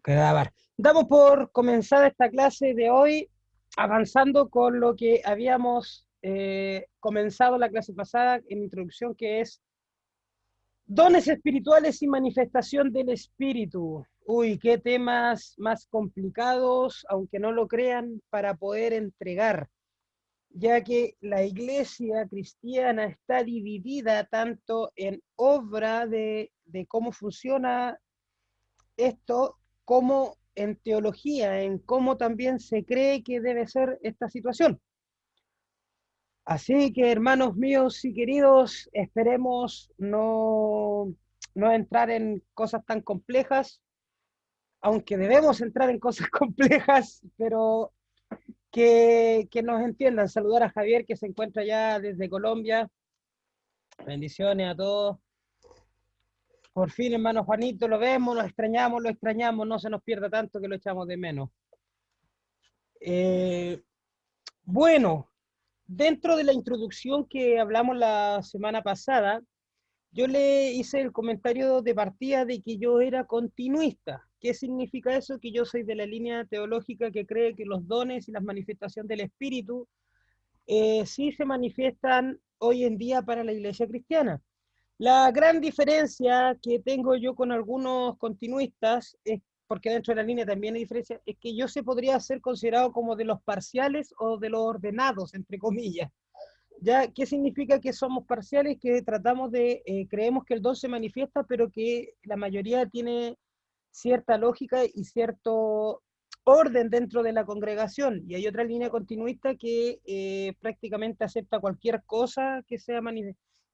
Grabar. Damos por comenzar esta clase de hoy, avanzando con lo que habíamos comenzado la clase pasada en introducción, que es dones espirituales y manifestación del espíritu. Uy, qué temas más complicados, aunque no lo crean, para poder entregar, ya que la iglesia cristiana está dividida tanto en obra de cómo funciona esto, como en teología, en cómo también se cree que debe ser esta situación. Así que, hermanos míos y queridos, esperemos no entrar en cosas tan complejas, aunque debemos entrar en cosas complejas, pero que nos entiendan. Saludar a Javier, que se encuentra ya desde Colombia. Bendiciones a todos. Por fin, hermano Juanito, lo vemos, lo extrañamos, no se nos pierda tanto que lo echamos de menos. Eh, bueno, dentro de la introducción que hablamos la semana pasada, yo le hice el comentario de partida de que yo era continuista. ¿Qué significa eso? Que yo soy de la línea teológica que cree que los dones y las manifestaciones del Espíritu sí se manifiestan hoy en día para la iglesia cristiana. La gran diferencia que tengo yo con algunos continuistas, es, porque dentro de la línea también hay diferencia, es que yo se podría ser considerado como de los parciales o de los ordenados, entre comillas. ¿Ya? ¿Qué significa que somos parciales? Que tratamos creemos que el don se manifiesta, pero que la mayoría tiene cierta lógica y cierto orden dentro de la congregación. Y hay otra línea continuista que prácticamente acepta cualquier cosa que sea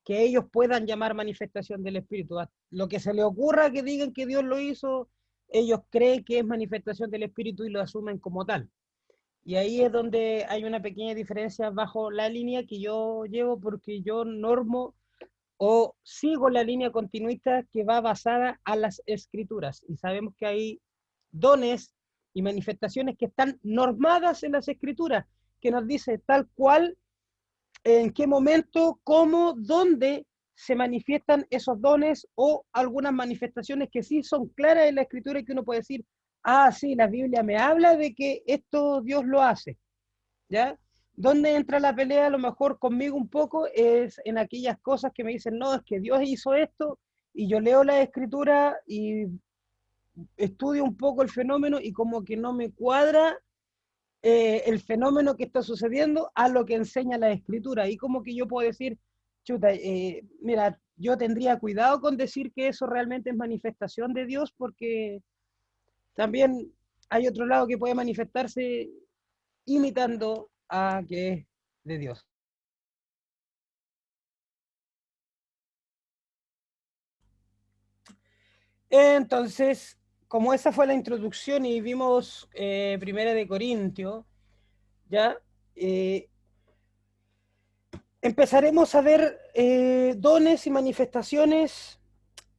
que ellos puedan llamar manifestación del Espíritu. Lo que se le ocurra que digan que Dios lo hizo, ellos creen que es manifestación del Espíritu y lo asumen como tal. Y ahí es donde hay una pequeña diferencia bajo la línea que yo llevo, porque yo normo o sigo la línea continuista que va basada a las escrituras. Y sabemos que hay dones y manifestaciones que están normadas en las escrituras, que nos dice tal cual, en qué momento, cómo, dónde se manifiestan esos dones o algunas manifestaciones que sí son claras en la escritura y que uno puede decir, ah, sí, la Biblia me habla de que esto Dios lo hace. ¿Ya? ¿Dónde entra la pelea? A lo mejor conmigo un poco es en aquellas cosas que me dicen, no, es que Dios hizo esto, y yo leo la escritura y estudio un poco el fenómeno y como que no me cuadra el fenómeno que está sucediendo a lo que enseña la escritura. Y como que yo puedo decir, chuta, mira, yo tendría cuidado con decir que eso realmente es manifestación de Dios, porque también hay otro lado que puede manifestarse imitando a que es de Dios. Entonces, como esa fue la introducción y vimos Primera de Corintios, ya empezaremos a ver dones y manifestaciones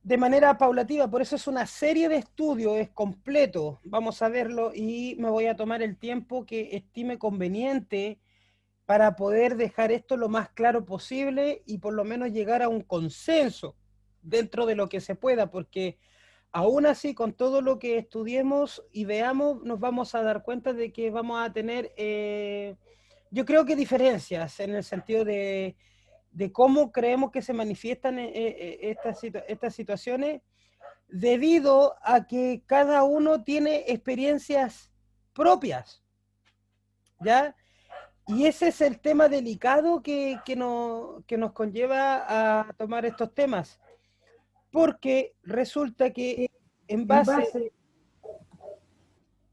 de manera paulativa. Por eso es una serie de estudios, es completo. Vamos a verlo y me voy a tomar el tiempo que estime conveniente para poder dejar esto lo más claro posible y por lo menos llegar a un consenso dentro de lo que se pueda, porque aún así, con todo lo que estudiemos y veamos, nos vamos a dar cuenta de que vamos a tener, yo creo que diferencias en el sentido de cómo creemos que se manifiestan estas situaciones, debido a que cada uno tiene experiencias propias, ¿ya? Y ese es el tema delicado que nos conlleva a tomar estos temas, porque resulta que en En base base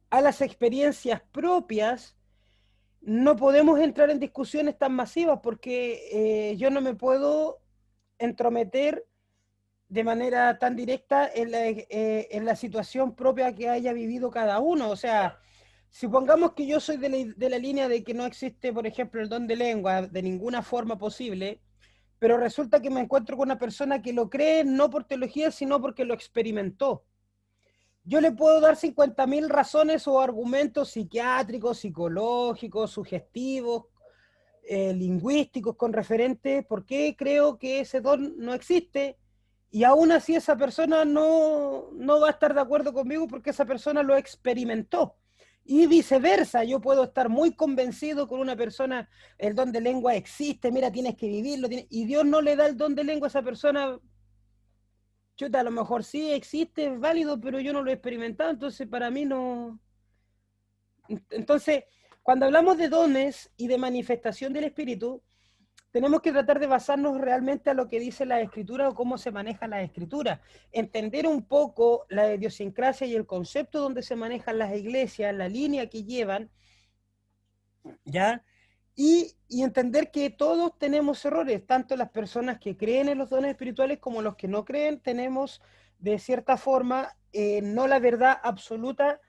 a las experiencias propias no podemos entrar en discusiones tan masivas, porque yo no me puedo entrometer de manera tan directa en la situación propia que haya vivido cada uno. O sea, supongamos que yo soy de la línea de que no existe, por ejemplo, el don de lengua de ninguna forma posible, pero resulta que me encuentro con una persona que lo cree no por teología, sino porque lo experimentó. Yo le puedo dar 50.000 razones o argumentos psiquiátricos, psicológicos, sugestivos, lingüísticos con referente por qué creo que ese don no existe, Y aún así esa persona no va a estar de acuerdo conmigo porque esa persona lo experimentó. Y viceversa, yo puedo estar muy convencido con una persona, el don de lengua existe, mira, tienes que vivirlo, y Dios no le da el don de lengua a esa persona. Chuta, a lo mejor sí existe, es válido, pero yo no lo he experimentado, entonces para mí no. Entonces, cuando hablamos de dones y de manifestación del Espíritu, tenemos que tratar de basarnos realmente a lo que dice la Escritura o cómo se maneja la Escritura. Entender un poco la idiosincrasia y el concepto donde se manejan las iglesias, la línea que llevan, ¿ya? Y entender que todos tenemos errores, tanto las personas que creen en los dones espirituales como los que no creen, tenemos de cierta forma no la verdad absoluta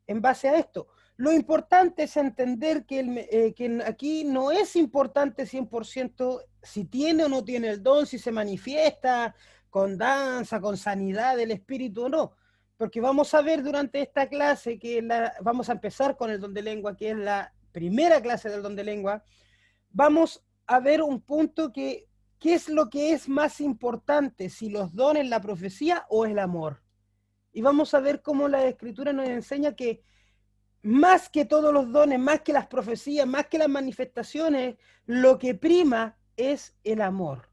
en base a esto. Lo importante es entender que aquí no es importante 100% si tiene o no tiene el don, si se manifiesta con danza, con sanidad del espíritu o no. Porque vamos a ver durante esta clase vamos a empezar con el don de lengua, que es la primera clase del don de lengua. Vamos a ver un punto ¿qué es lo que es más importante? Si los dones, la profecía o el amor. Y vamos a ver cómo la Escritura nos enseña que más que todos los dones, más que las profecías, más que las manifestaciones, lo que prima es el amor.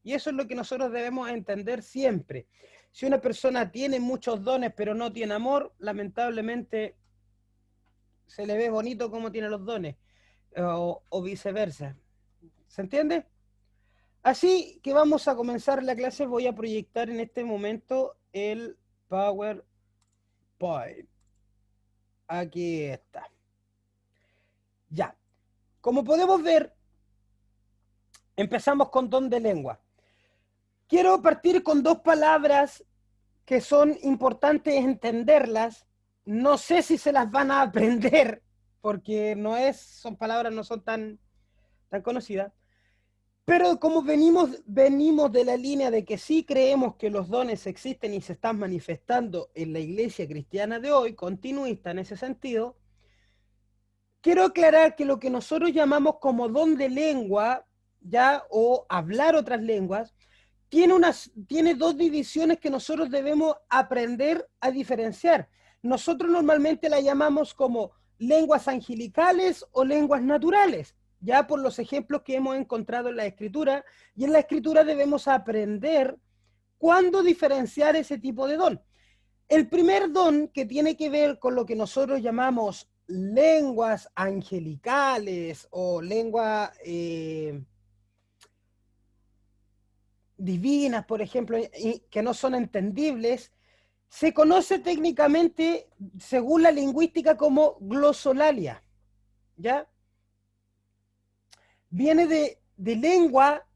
Y eso es lo que nosotros debemos entender siempre. Si una persona tiene muchos dones pero no tiene amor, lamentablemente se le ve bonito como tiene los dones, o viceversa. ¿Se entiende? Así que vamos a comenzar la clase. Voy a proyectar en este momento el PowerPoint. Aquí está. Ya. Como podemos ver, empezamos con don de lengua. Quiero partir con dos palabras que son importantes entenderlas. No sé si se las van a aprender, porque son palabras no son tan conocidas. Pero como venimos de la línea de que sí creemos que los dones existen y se están manifestando en la iglesia cristiana de hoy, continuista en ese sentido, quiero aclarar que lo que nosotros llamamos como don de lengua, ya, o hablar otras lenguas, tiene dos divisiones que nosotros debemos aprender a diferenciar. Nosotros normalmente la llamamos como lenguas angelicales o lenguas naturales, ya por los ejemplos que hemos encontrado en la escritura, y en la escritura debemos aprender cuándo diferenciar ese tipo de don. El primer don, que tiene que ver con lo que nosotros llamamos lenguas angelicales o lenguas divinas, por ejemplo, que no son entendibles, se conoce técnicamente, según la lingüística, como glosolalia, ¿ya? Viene de lengua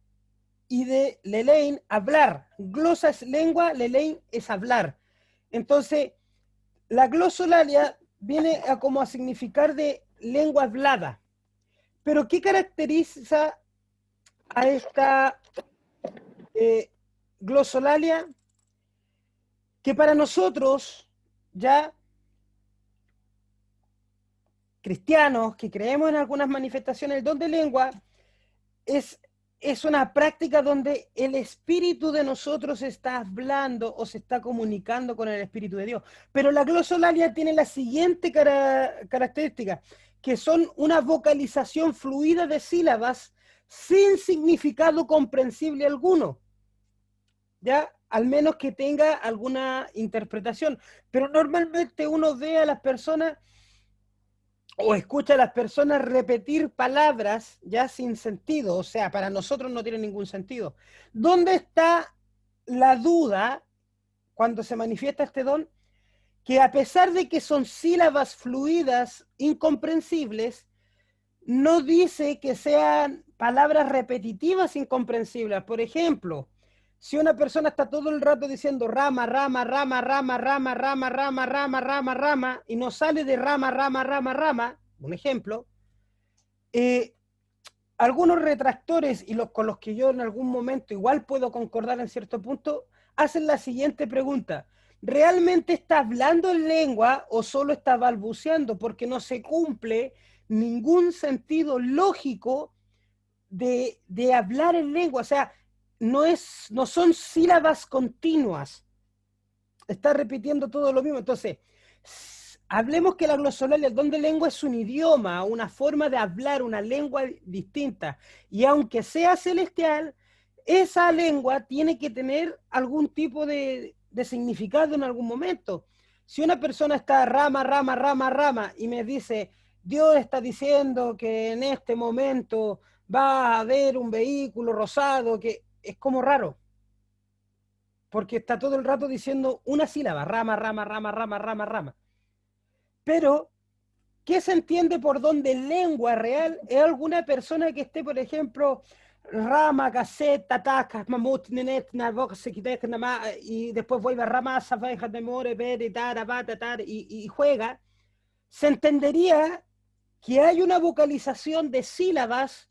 y de lelein, hablar. Glosa es lengua, lelein es hablar. Entonces, la glosolalia viene como a significar de lengua hablada. Pero ¿qué caracteriza a esta glosolalia? Que para nosotros, ya cristianos que creemos en algunas manifestaciones del don de lengua, es una práctica donde el espíritu de nosotros está hablando o se está comunicando con el espíritu de Dios. Pero la glosolalia tiene la siguiente característica, que son una vocalización fluida de sílabas sin significado comprensible alguno, ¿ya? Al menos que tenga alguna interpretación. Pero normalmente uno ve a las personas o escucha a las personas repetir palabras ya sin sentido, o sea, para nosotros no tiene ningún sentido. ¿Dónde está la duda cuando se manifiesta este don? Que a pesar de que son sílabas fluidas, incomprensibles, no dice que sean palabras repetitivas incomprensibles. Por ejemplo, si una persona está todo el rato diciendo rama, rama, rama, rama, rama, rama, rama, rama, rama, rama, y no sale de rama, rama, rama, rama, un ejemplo, algunos retractores, y con los que yo en algún momento igual puedo concordar en cierto punto, hacen la siguiente pregunta: ¿realmente está hablando en lengua o solo está balbuceando? Porque no se cumple ningún sentido lógico de hablar en lengua. O sea, no son sílabas continuas. Está repitiendo todo lo mismo. Entonces, hablemos que la glosolalia, el don de lengua, es un idioma, una forma de hablar, una lengua distinta. Y aunque sea celestial, esa lengua tiene que tener algún tipo de significado en algún momento. Si una persona está rama, y me dice, Dios está diciendo que en este momento va a haber un vehículo rosado, que es como raro, porque está todo el rato diciendo una sílaba, rama. Pero, ¿qué se entiende por don de lengua real? Es alguna persona que esté, por ejemplo, rama, caseta, tacas, mamut, nenet, nabox, y después vuelve a rama, sabeja, de more, ver, y juega, se entendería que hay una vocalización de sílabas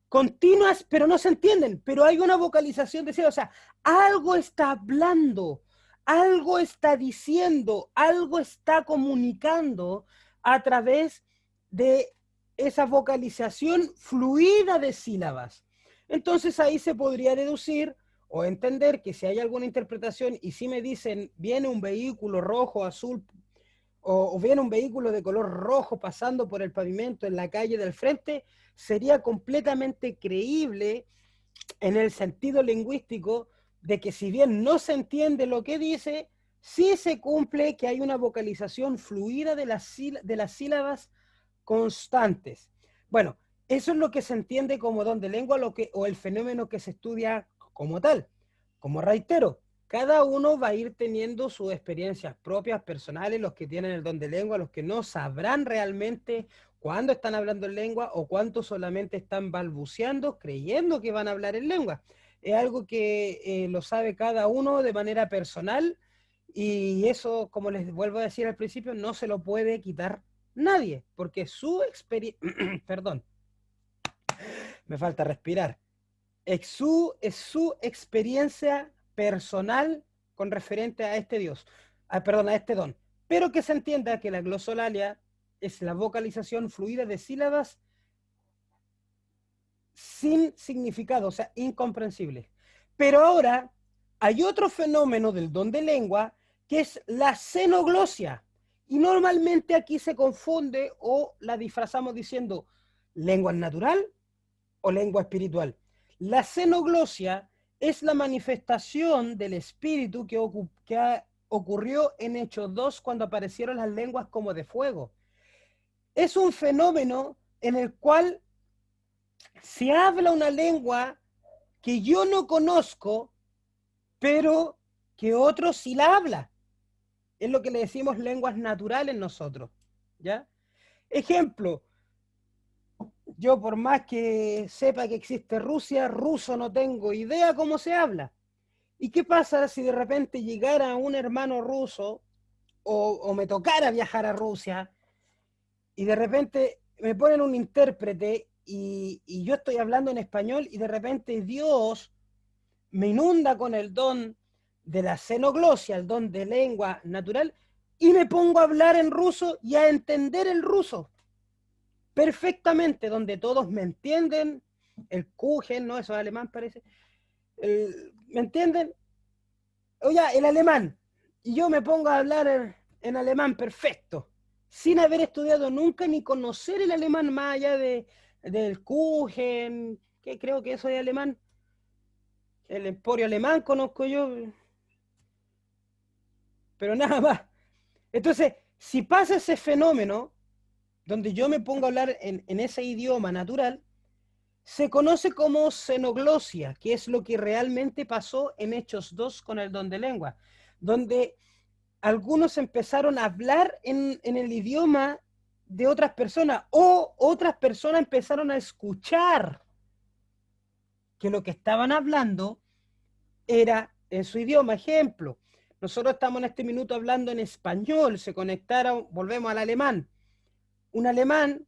continuas, pero no se entienden, pero hay una vocalización de sílabas, o sea, algo está hablando, algo está diciendo, algo está comunicando a través de esa vocalización fluida de sílabas. Entonces ahí se podría deducir o entender que si hay alguna interpretación y si me dicen viene un vehículo rojo, azul, o viene un vehículo de color rojo pasando por el pavimento en la calle del frente, sería completamente creíble en el sentido lingüístico de que si bien no se entiende lo que dice, sí se cumple que hay una vocalización fluida de las sílabas constantes. Bueno, eso es lo que se entiende como don de lengua o el fenómeno que se estudia como tal. Como reitero, cada uno va a ir teniendo sus experiencias propias, personales, los que tienen el don de lengua, los que no sabrán realmente cuándo están hablando en lengua o cuánto solamente están balbuceando, creyendo que van a hablar en lengua. Es algo que lo sabe cada uno de manera personal y eso, como les vuelvo a decir al principio, no se lo puede quitar nadie, porque su experiencia, perdón, me falta respirar, es su experiencia personal con referente a este Dios, perdón, a este don. Pero que se entienda que la glosolalia es la vocalización fluida de sílabas sin significado, o sea, incomprensible. Pero ahora hay otro fenómeno del don de lengua que es la xenoglosia. Y normalmente aquí se confunde o la disfrazamos diciendo lengua natural o lengua espiritual. La xenoglosia es la manifestación del espíritu que ocurrió en Hechos 2 cuando aparecieron las lenguas como de fuego. Es un fenómeno en el cual se habla una lengua que yo no conozco, pero que otro sí la habla. Es lo que le decimos lenguas naturales nosotros, ¿ya? Ejemplo, yo por más que sepa que existe Rusia, ruso no tengo idea cómo se habla. ¿Y qué pasa si de repente llegara un hermano ruso o me tocara viajar a Rusia y de repente me ponen un intérprete y yo estoy hablando en español y de repente Dios me inunda con el don de la xenoglosia, el don de lengua natural, y me pongo a hablar en ruso y a entender el ruso perfectamente, donde todos me entienden, el Kuchen, ¿no? Eso es alemán parece, ¿me entienden? Oye, el alemán, y yo me pongo a hablar en alemán perfecto, sin haber estudiado nunca ni conocer el alemán más allá del Kuchen, que creo que eso es alemán, el emporio alemán conozco yo, pero nada más. Entonces, si pasa ese fenómeno, donde yo me pongo a hablar en ese idioma natural, se conoce como xenoglosia, que es lo que realmente pasó en Hechos 2 con el don de lengua, donde algunos empezaron a hablar en el idioma de otras personas o otras personas empezaron a escuchar que lo que estaban hablando era en su idioma. Ejemplo, nosotros estamos en este minuto hablando en español, se conectaron, volvemos al alemán, un alemán,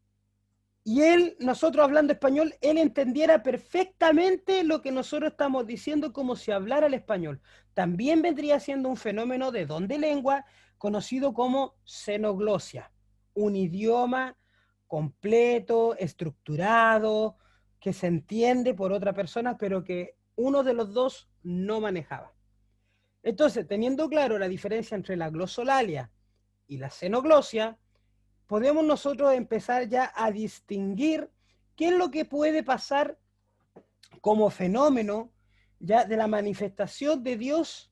y él, nosotros hablando español, él entendiera perfectamente lo que nosotros estamos diciendo como si hablara el español. También vendría siendo un fenómeno de don de lengua conocido como xenoglosia, un idioma completo, estructurado, que se entiende por otra persona, pero que uno de los dos no manejaba. Entonces, teniendo claro la diferencia entre la glosolalia y la xenoglosia, podemos nosotros empezar ya a distinguir qué es lo que puede pasar como fenómeno ya de la manifestación de Dios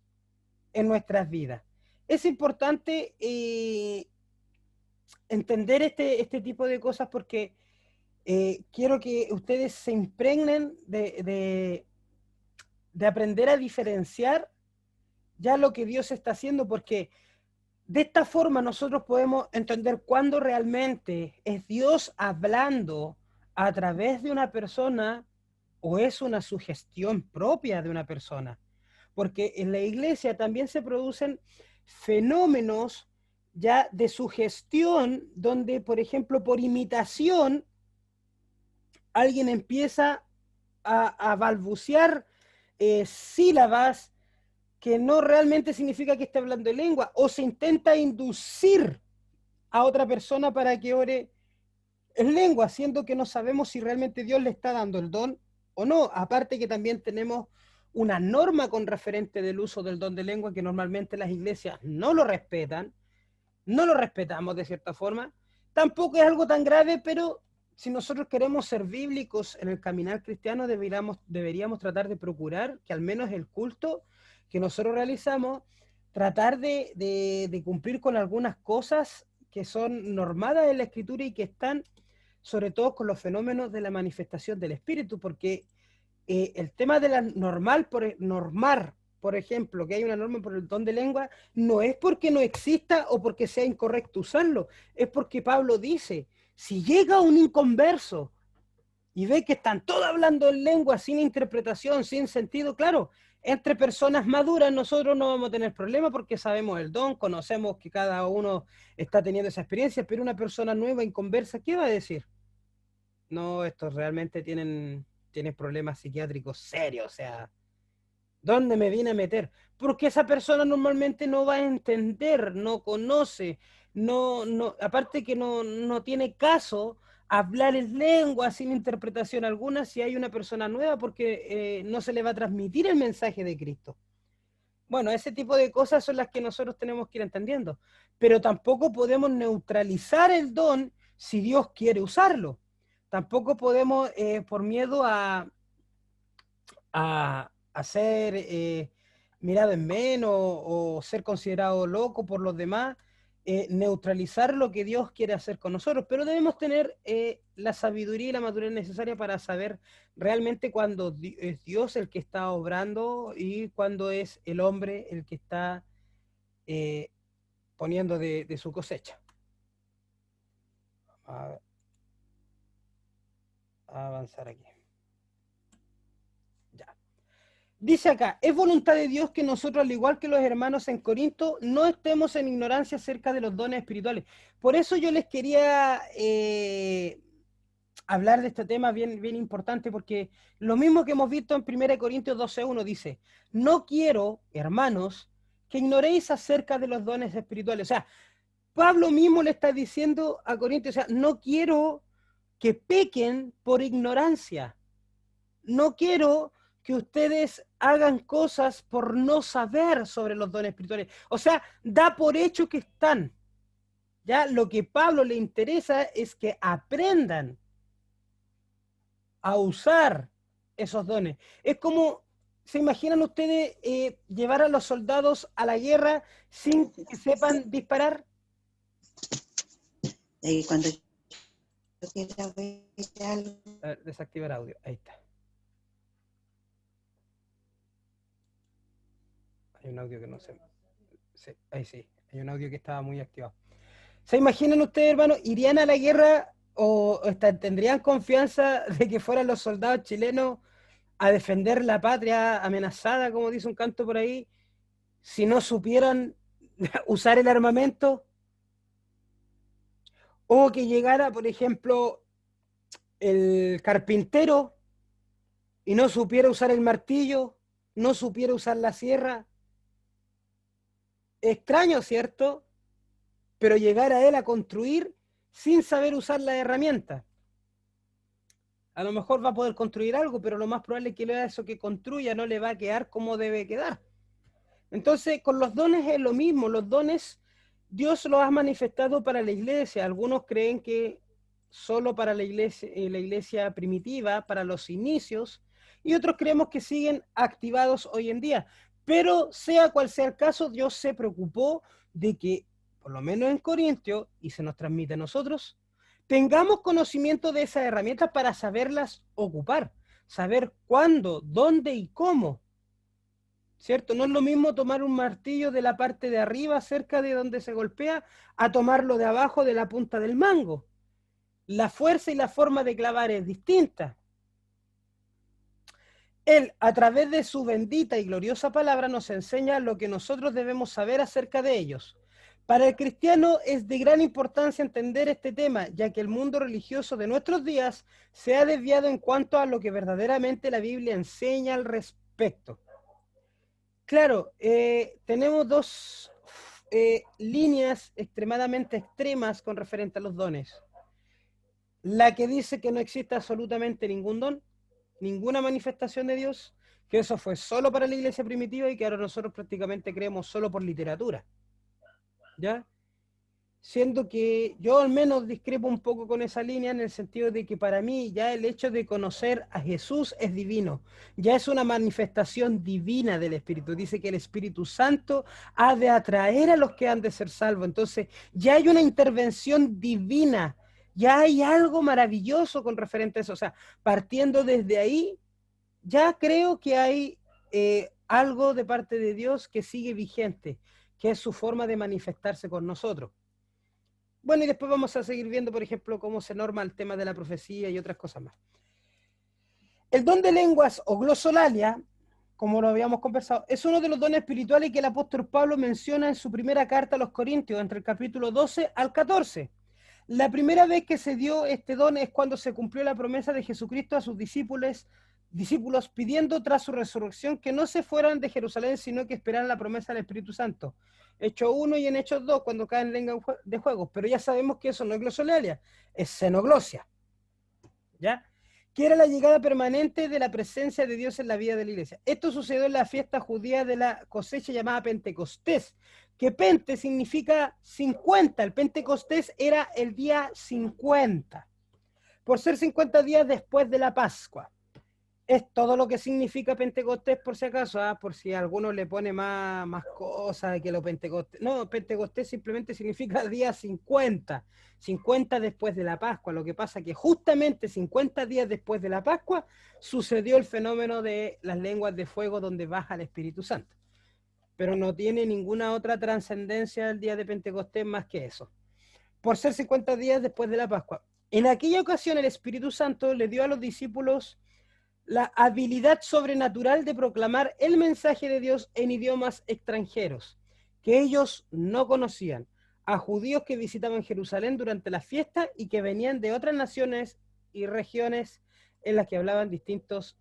en nuestras vidas. Es importante entender este tipo de cosas porque quiero que ustedes se impregnen de aprender a diferenciar ya lo que Dios está haciendo, porque de esta forma nosotros podemos entender cuándo realmente es Dios hablando a través de una persona o es una sugestión propia de una persona. Porque en la iglesia también se producen fenómenos ya de sugestión donde, por ejemplo, por imitación, alguien empieza a balbucear sílabas que no realmente significa que esté hablando en lengua, o se intenta inducir a otra persona para que ore en lengua, siendo que no sabemos si realmente Dios le está dando el don o no. Aparte que también tenemos una norma con referente del uso del don de lengua que normalmente las iglesias no lo respetan, no lo respetamos de cierta forma. Tampoco es algo tan grave, pero si nosotros queremos ser bíblicos en el caminar cristiano, deberíamos tratar de procurar que al menos el culto que nosotros realizamos, tratar de cumplir con algunas cosas que son normadas en la Escritura y que están sobre todo con los fenómenos de la manifestación del Espíritu, porque el tema de la normar, por ejemplo, que hay una norma por el don de lengua, no es porque no exista o porque sea incorrecto usarlo, es porque Pablo dice, si llega un inconverso y ve que están todos hablando en lengua sin interpretación, sin sentido, claro, entre personas maduras nosotros no vamos a tener problema porque sabemos el don, conocemos que cada uno está teniendo esa experiencia, pero una persona nueva, inconversa, ¿qué va a decir? No, estos realmente tienen problemas psiquiátricos serios, o sea, ¿dónde me vine a meter? Porque esa persona normalmente no va a entender, no conoce, aparte que no tiene caso hablar en lengua sin interpretación alguna si hay una persona nueva porque no se le va a transmitir el mensaje de Cristo. Bueno, ese tipo de cosas son las que nosotros tenemos que ir entendiendo, pero tampoco podemos neutralizar el don si Dios quiere usarlo. Tampoco podemos, por miedo a ser mirado en menos o ser considerado loco por los demás, neutralizar lo que Dios quiere hacer con nosotros, pero debemos tener la sabiduría y la madurez necesaria para saber realmente cuándo es Dios el que está obrando y cuándo es el hombre el que está eh, poniendo de su cosecha. A avanzar aquí. Ya. Dice acá, es voluntad de Dios que nosotros, al igual que los hermanos en Corinto, no estemos en ignorancia acerca de los dones espirituales. Por eso yo les quería hablar de este tema bien, bien importante, porque lo mismo que hemos visto en 1 Corintios 12:1 dice, no quiero, hermanos, que ignoréis acerca de los dones espirituales. O sea, Pablo mismo le está diciendo a Corintios, o sea, no quiero que pequen por ignorancia. No quiero que ustedes hagan cosas por no saber sobre los dones espirituales. O sea, da por hecho que están. Ya lo que Pablo le interesa es que aprendan a usar esos dones. Es como, ¿se imaginan ustedes llevar a los soldados a la guerra sin que sepan disparar? Y cuando yo quiera ver algo. A ver, desactivar audio, ahí está. Hay un audio que no se... Sí, ahí sí, hay un audio que estaba muy activado. ¿Se imaginan ustedes, hermanos, irían a la guerra o tendrían confianza de que fueran los soldados chilenos a defender la patria amenazada, como dice un canto por ahí, si no supieran usar el armamento? O que llegara, por ejemplo, el carpintero y no supiera usar el martillo, no supiera usar la sierra. Extraño, ¿cierto? Pero llegar a él a construir sin saber usar la herramienta. A lo mejor va a poder construir algo, pero lo más probable es que eso que construya no le va a quedar como debe quedar. Entonces, con los dones es lo mismo. Los dones Dios los ha manifestado para la iglesia. Algunos creen que solo para la iglesia primitiva, para los inicios, y otros creemos que siguen activados hoy en día. Pero sea cual sea el caso, Dios se preocupó de que, por lo menos en Corintios, y se nos transmite a nosotros, tengamos conocimiento de esas herramientas para saberlas ocupar, saber cuándo, dónde y cómo. ¿Cierto? No es lo mismo tomar un martillo de la parte de arriba, cerca de donde se golpea, a tomarlo de abajo de la punta del mango. La fuerza y la forma de clavar es distinta. Él, a través de su bendita y gloriosa palabra, nos enseña lo que nosotros debemos saber acerca de ellos. Para el cristiano es de gran importancia entender este tema, ya que el mundo religioso de nuestros días se ha desviado en cuanto a lo que verdaderamente la Biblia enseña al respecto. Claro, tenemos dos líneas extremadamente extremas con referente a los dones. La que dice que no existe absolutamente ningún don, ninguna manifestación de Dios, que eso fue solo para la iglesia primitiva y que ahora nosotros prácticamente creemos solo por literatura. ¿Ya? Siendo que yo al menos discrepo un poco con esa línea en el sentido de que para mí ya el hecho de conocer a Jesús es divino, ya es una manifestación divina del Espíritu. Dice que el Espíritu Santo ha de atraer a los que han de ser salvos. Entonces ya hay una intervención divina, ya hay algo maravilloso con referente a eso. O sea, partiendo desde ahí, ya creo que hay algo de parte de Dios que sigue vigente, que es su forma de manifestarse con nosotros. Bueno, y después vamos a seguir viendo, por ejemplo, cómo se norma el tema de la profecía y otras cosas más. El don de lenguas o glosolalia, como lo habíamos conversado, es uno de los dones espirituales que el apóstol Pablo menciona en su primera carta a los Corintios, entre el capítulo 12 al 14. La primera vez que se dio este don es cuando se cumplió la promesa de Jesucristo a sus discípulos pidiendo tras su resurrección que no se fueran de Jerusalén, sino que esperaran la promesa del Espíritu Santo. Hechos 1 y en Hechos 2, cuando caen lengua de juegos. Pero ya sabemos que eso no es glosolalia, es xenoglosia. ¿Ya? Que era la llegada permanente de la presencia de Dios en la vida de la iglesia. Esto sucedió en la fiesta judía de la cosecha llamada Pentecostés, que Pente significa 50, el Pentecostés era el día 50, por ser 50 días después de la Pascua. Es todo lo que significa Pentecostés, por si acaso, por si a alguno le pone más cosas que lo Pentecostés. No, Pentecostés simplemente significa día 50, 50 después de la Pascua. Lo que pasa que justamente 50 días después de la Pascua sucedió el fenómeno de las lenguas de fuego donde baja el Espíritu Santo. Pero no tiene ninguna otra trascendencia el día de Pentecostés más que eso. Por ser 50 días después de la Pascua. En aquella ocasión el Espíritu Santo le dio a los discípulos la habilidad sobrenatural de proclamar el mensaje de Dios en idiomas extranjeros, que ellos no conocían, a judíos que visitaban Jerusalén durante la fiesta y que venían de otras naciones y regiones en las que hablaban distintos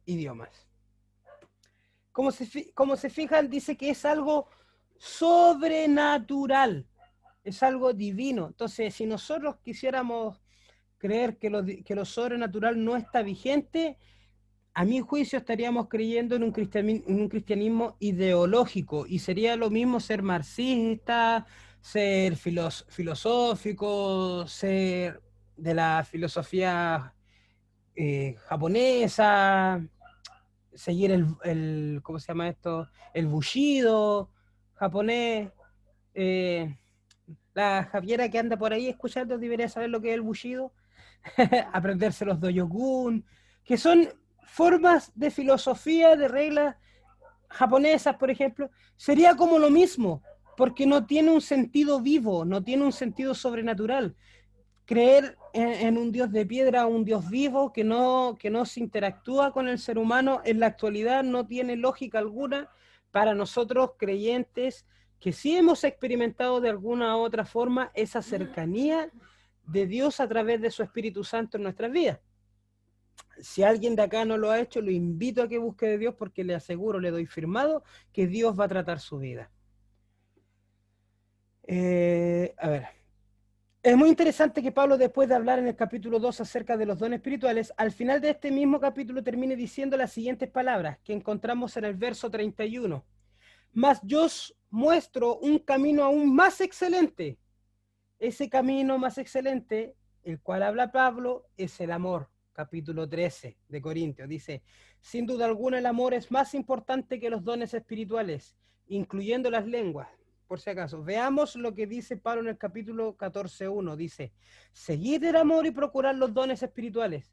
idiomas. Como se fijan, dice que es algo sobrenatural, es algo divino. Entonces, si nosotros quisiéramos creer que lo sobrenatural no está vigente, a mi juicio estaríamos creyendo en un cristianismo ideológico y sería lo mismo ser marxista, ser filosófico, ser de la filosofía japonesa, seguir ¿cómo se llama esto? El bushido japonés. Eh, la Javiera que anda por ahí escuchando debería saber lo que es el bushido. Aprenderse los doyogun, que son formas de filosofía, de reglas japonesas, por ejemplo, sería como lo mismo, porque no tiene un sentido vivo, no tiene un sentido sobrenatural. Creer en un Dios de piedra, un Dios vivo que no se interactúa con el ser humano en la actualidad no tiene lógica alguna para nosotros creyentes que sí hemos experimentado de alguna u otra forma esa cercanía de Dios a través de su Espíritu Santo en nuestras vidas. Si alguien de acá no lo ha hecho, lo invito a que busque de Dios porque le aseguro, le doy firmado que Dios va a tratar su vida. A ver. Es muy interesante que Pablo, después de hablar en el capítulo 2 acerca de los dones espirituales, al final de este mismo capítulo termine diciendo las siguientes palabras que encontramos en el verso 31. Mas yo os muestro un camino aún más excelente. Ese camino más excelente, el cual habla Pablo, es el amor. Capítulo 13 de Corintios. Dice, sin duda alguna el amor es más importante que los dones espirituales, incluyendo las lenguas. Por si acaso, veamos lo que dice Pablo en el capítulo 14:1. Dice, seguid el amor y procurad los dones espirituales.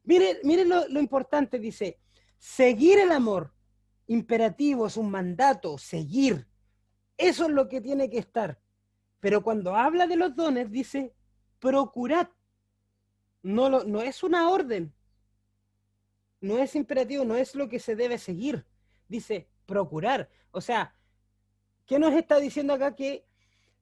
Miren lo importante, dice, seguir el amor. Imperativo, es un mandato, seguir. Eso es lo que tiene que estar. Pero cuando habla de los dones, dice, procurad. No es una orden, no es imperativo, no es lo que se debe seguir. Dice, procurar. O sea, ¿qué nos está diciendo acá? Que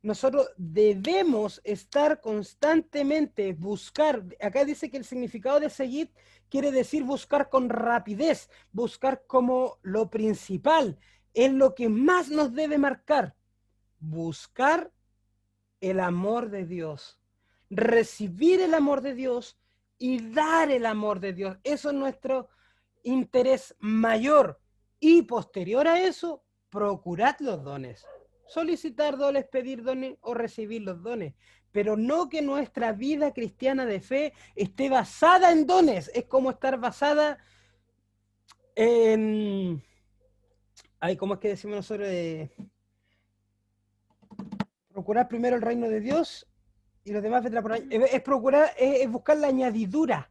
nosotros debemos estar constantemente, buscar. Acá dice que el significado de seguir quiere decir buscar con rapidez, buscar como lo principal, es lo que más nos debe marcar. Buscar el amor de Dios, recibir el amor de Dios y dar el amor de Dios. Eso es nuestro interés mayor. Y posterior a eso, procurad los dones. Solicitar dones, pedir dones o recibir los dones. Pero no que nuestra vida cristiana de fe esté basada en dones. Es como estar basada en... Ay, ¿cómo es que decimos nosotros? Procurar primero el reino de Dios y los demás vendrán por ahí. Es procurar, es buscar la añadidura.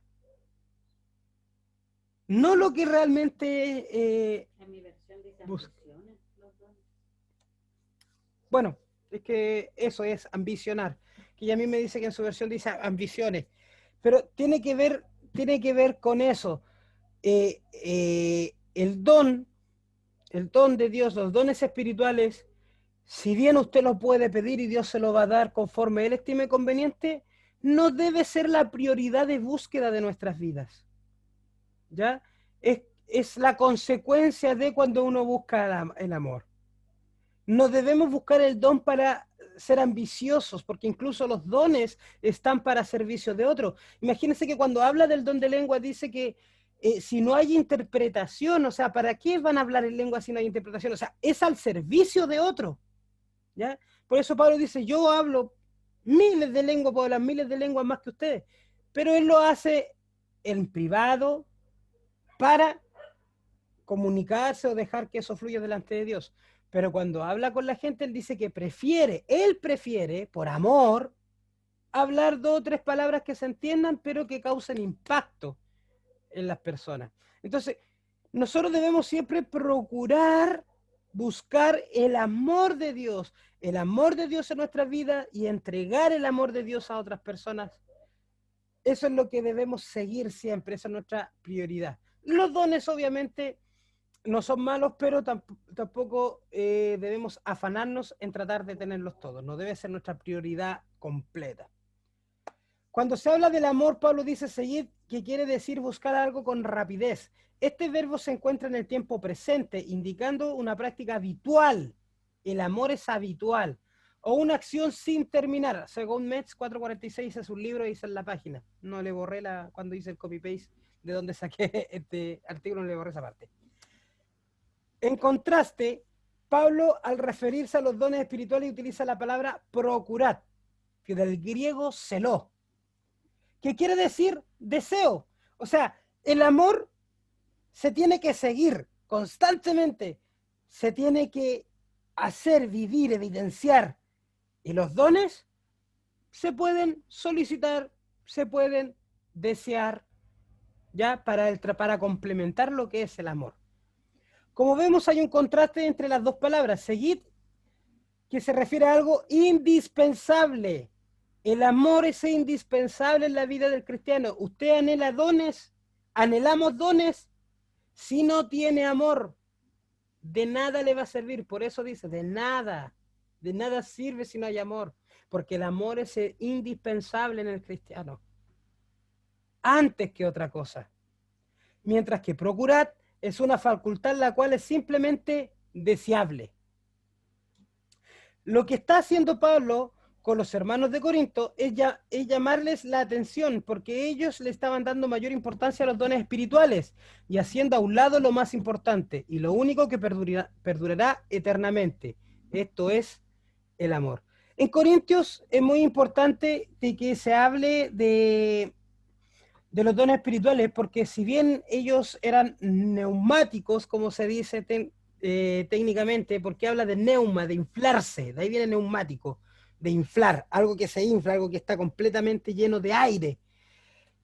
No lo que realmente En mi versión dice busca. ambiciones, los dones. Bueno, es que eso es ambicionar. Que a mí me dice que en su versión dice ambiciones. Pero tiene que ver con eso. El don de Dios, los dones espirituales, si bien usted lo puede pedir y Dios se lo va a dar conforme Él estime conveniente, no debe ser la prioridad de búsqueda de nuestras vidas. ¿Ya? Es la consecuencia de cuando uno busca el amor. No debemos buscar el don para ser ambiciosos, porque incluso los dones están para servicio de otro. Imagínense que cuando habla del don de lengua dice que si no hay interpretación, o sea, ¿para qué van a hablar en lengua si no hay interpretación? O sea, es al servicio de otro. ¿Ya? Por eso Pablo dice, yo hablo miles de lenguas, puedo hablar miles de lenguas más que ustedes, pero él lo hace en privado para comunicarse o dejar que eso fluya delante de Dios. Pero cuando habla con la gente, él dice que él prefiere, por amor, hablar 2 o 3 palabras que se entiendan, pero que causen impacto en las personas. Entonces, nosotros debemos siempre procurar buscar el amor de Dios en nuestra vida y entregar el amor de Dios a otras personas. Eso es lo que debemos seguir siempre, esa es nuestra prioridad. Los dones, obviamente, no son malos, pero tampoco debemos afanarnos en tratar de tenerlos todos. No debe ser nuestra prioridad completa. Cuando se habla del amor, Pablo dice seguir, que quiere decir buscar algo con rapidez. Este verbo se encuentra en el tiempo presente, indicando una práctica habitual. El amor es habitual. O una acción sin terminar. Según Metz 446 es un libro y dice en la página. No le borré cuando hice el copy-paste de donde saqué este artículo, no le borré esa parte. En contraste, Pablo, al referirse a los dones espirituales, utiliza la palabra procurad, que del griego celó, que quiere decir deseo. O sea, el amor se tiene que seguir constantemente, se tiene que hacer, vivir, evidenciar. Y los dones se pueden solicitar, se pueden desear, ya para complementar lo que es el amor. Como vemos, hay un contraste entre las dos palabras. Seguid, que se refiere a algo indispensable. El amor es indispensable en la vida del cristiano. Usted anhela dones, anhelamos dones. Si no tiene amor, de nada le va a servir. Por eso dice, de nada sirve si no hay amor. Porque el amor es indispensable en el cristiano. Antes que otra cosa. Mientras que procurad es una facultad la cual es simplemente deseable. Lo que está haciendo Pablo con los hermanos de Corinto es llamarles la atención, porque ellos le estaban dando mayor importancia a los dones espirituales y haciendo a un lado lo más importante y lo único que perdurará eternamente. Esto es el amor. En Corintios es muy importante de que se hable de los dones espirituales, porque si bien ellos eran neumáticos, como se dice técnicamente, porque habla de neuma, de inflarse, de ahí viene neumático, de inflar, algo que se infla, algo que está completamente lleno de aire.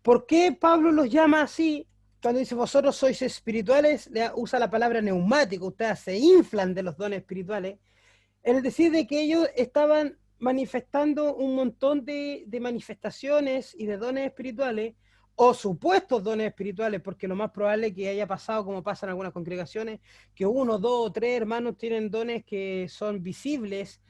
¿Por qué Pablo los llama así? Cuando dice vosotros sois espirituales, usa la palabra neumático, ustedes se inflan de los dones espirituales, es decir, de que ellos estaban manifestando un montón de manifestaciones y de dones espirituales, o supuestos dones espirituales, porque lo más probable es que haya pasado, como pasa en algunas congregaciones, que uno, dos o tres hermanos tienen dones que son visibles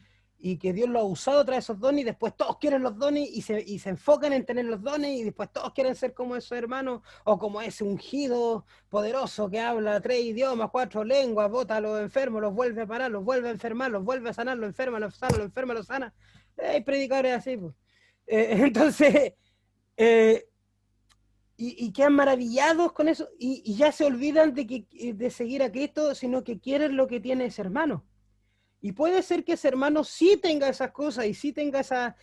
y que Dios lo ha usado a través de esos dones y después todos quieren los dones y se enfocan en tener los dones y después todos quieren ser como esos hermanos o como ese ungido poderoso que habla 3 idiomas, 4 lenguas, bota a los enfermos, los vuelve a parar, los vuelve a enfermar, los vuelve a sanar, los enferma, los sana, los enferma, los sana. Hay predicadores así, pues. Entonces, y quedan maravillados con eso y ya se olvidan de seguir a Cristo, sino que quieren lo que tiene ese hermano. Y puede ser que ese hermano sí tenga esas cosas y sí tenga esa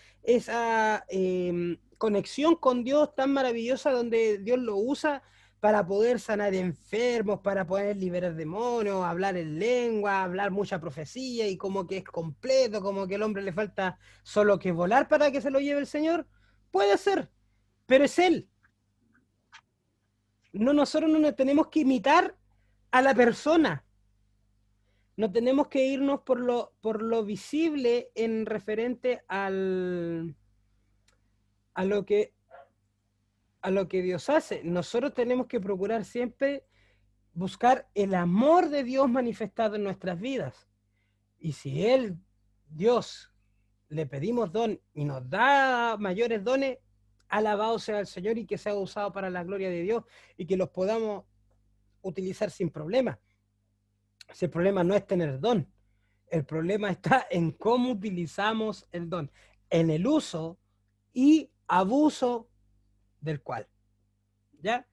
conexión con Dios tan maravillosa donde Dios lo usa para poder sanar enfermos, para poder liberar demonios, hablar en lengua, hablar mucha profecía y como que es completo, como que al hombre le falta solo que volar para que se lo lleve el Señor. Puede ser, pero es Él. No, nosotros no nos tenemos que imitar a la persona. No tenemos que irnos por lo visible en referente a lo que Dios hace. Nosotros tenemos que procurar siempre buscar el amor de Dios manifestado en nuestras vidas. Y si Dios, le pedimos don y nos da mayores dones, alabado sea el Señor y que sea usado para la gloria de Dios y que los podamos utilizar sin problema. Si el problema no es tener don, el problema está en cómo utilizamos el don, en el uso y abuso del cual. ¿Ya?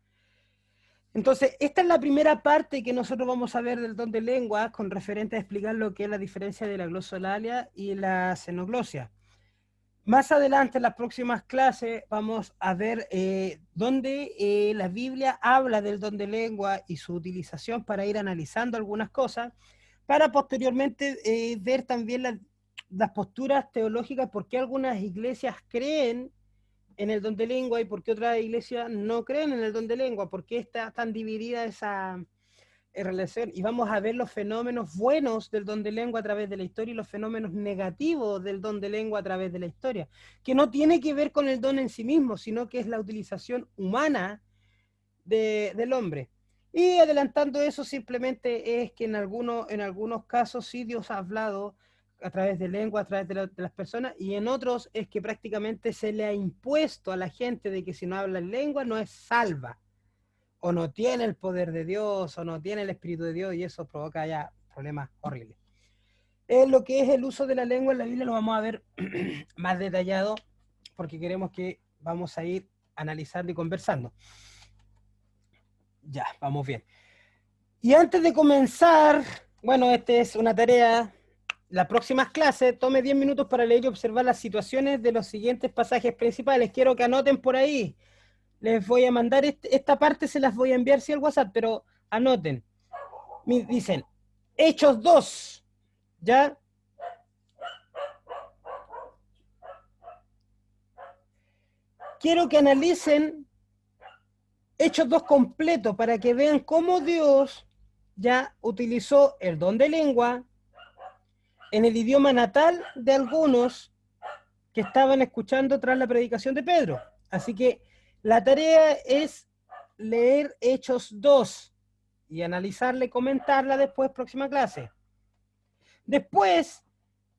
Entonces, esta es la primera parte que nosotros vamos a ver del don de lengua con referente a explicar lo que es la diferencia de la glosolalia y la xenoglosia. Más adelante, en las próximas clases, vamos a ver dónde la Biblia habla del don de lengua y su utilización para ir analizando algunas cosas, para posteriormente ver también las posturas teológicas, por qué algunas iglesias creen en el don de lengua y por qué otras iglesias no creen en el don de lengua, por qué está tan dividida esa relación. Y vamos a ver los fenómenos buenos del don de lengua a través de la historia y los fenómenos negativos del don de lengua a través de la historia, que no tiene que ver con el don en sí mismo, sino que es la utilización humana del hombre. Y adelantando eso, simplemente es que en algunos casos sí Dios ha hablado a través de lengua, a través de las personas, y en otros es que prácticamente se le ha impuesto a la gente de que si no habla en lengua no es salva, o no tiene el poder de Dios, o no tiene el Espíritu de Dios, y eso provoca ya problemas horribles. Lo que es el uso de la lengua en la Biblia lo vamos a ver más detallado, porque queremos que vamos a ir analizando y conversando. Ya, vamos bien. Y antes de comenzar, bueno, esta es una tarea. Las próximas clases, tome 10 minutos para leer y observar las situaciones de los siguientes pasajes principales. Quiero que anoten por ahí. Les voy a mandar esta parte, se las voy a enviar sí al WhatsApp, pero anoten. Dicen, Hechos 2, ¿ya? Quiero que analicen Hechos 2 completo para que vean cómo Dios ya utilizó el don de lengua en el idioma natal de algunos que estaban escuchando tras la predicación de Pedro. Así que la tarea es leer Hechos 2 y analizarla y comentarla después, próxima clase. Después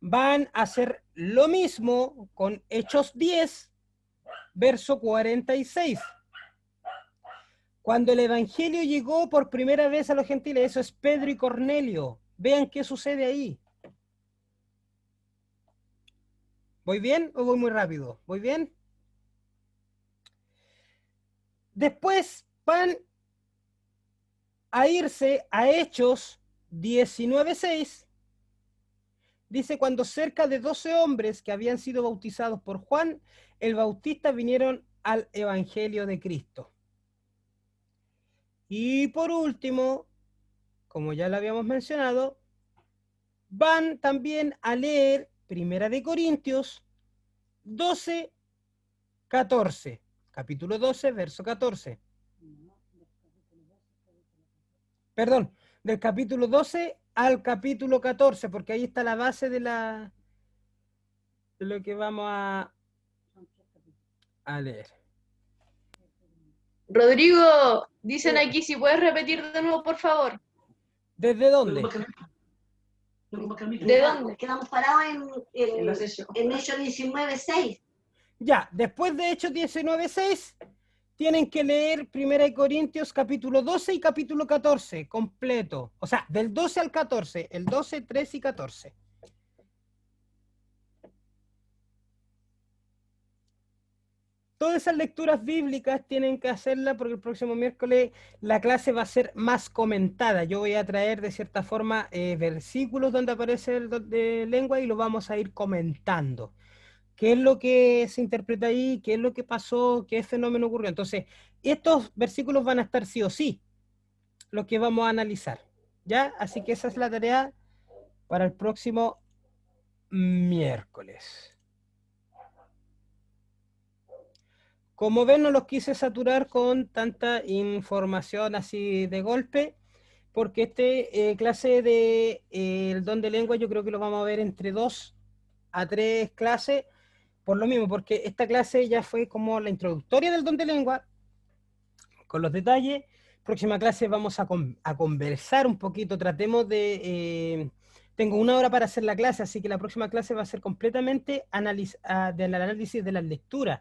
van a hacer lo mismo con Hechos 10, verso 46. Cuando el evangelio llegó por primera vez a los gentiles, eso es Pedro y Cornelio. Vean qué sucede ahí. ¿Voy bien o voy muy rápido? ¿Voy bien? Después van a irse a Hechos 19:6. Dice, cuando cerca de 12 hombres que habían sido bautizados por Juan el Bautista vinieron al Evangelio de Cristo. Y por último, como ya lo habíamos mencionado, van también a leer Primera de Corintios 12, 14. Capítulo 12, verso 14. Perdón, del capítulo 12 al capítulo 14, porque ahí está la base de lo que vamos a leer. Rodrigo, dicen aquí si puedes repetir de nuevo, por favor. ¿Desde dónde? ¿De dónde? Quedamos parados en Hechos 19:6. Ya, después de Hechos 19:6, tienen que leer 1 Corintios capítulo 12 y capítulo 14, completo. O sea, del 12 al 14, el 12, 13 y 14. Todas esas lecturas bíblicas tienen que hacerlas porque el próximo miércoles la clase va a ser más comentada. Yo voy a traer de cierta forma versículos donde aparece el don de lengua y lo vamos a ir comentando. ¿Qué es lo que se interpreta ahí? ¿Qué es lo que pasó? ¿Qué fenómeno ocurrió? Entonces, estos versículos van a estar sí o sí, los que vamos a analizar. ¿Ya? Así que esa es la tarea para el próximo miércoles. Como ven, no los quise saturar con tanta información así de golpe, porque clase de el don de lengua yo creo que lo vamos a ver entre 2 a 3 clases, por lo mismo, porque esta clase ya fue como la introductoria del don de lengua, con los detalles. Próxima clase vamos a conversar un poquito, tratemos de... tengo 1 hora para hacer la clase, así que la próxima clase va a ser completamente del análisis de las lecturas.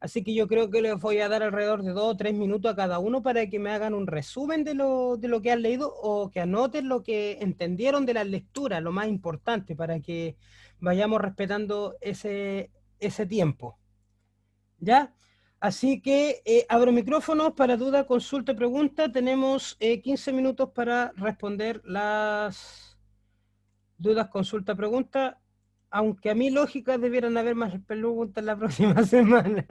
Así que yo creo que les voy a dar alrededor de 2 o 3 minutos a cada uno para que me hagan un resumen de lo que han leído o que anoten lo que entendieron de las lecturas, lo más importante, para que vayamos respetando ese tiempo. ¿Ya? Así que abro micrófonos para duda, consulta, pregunta. Tenemos 15 minutos para responder las dudas, consulta, pregunta. Aunque a mi lógica debieran haber más preguntas la próxima semana.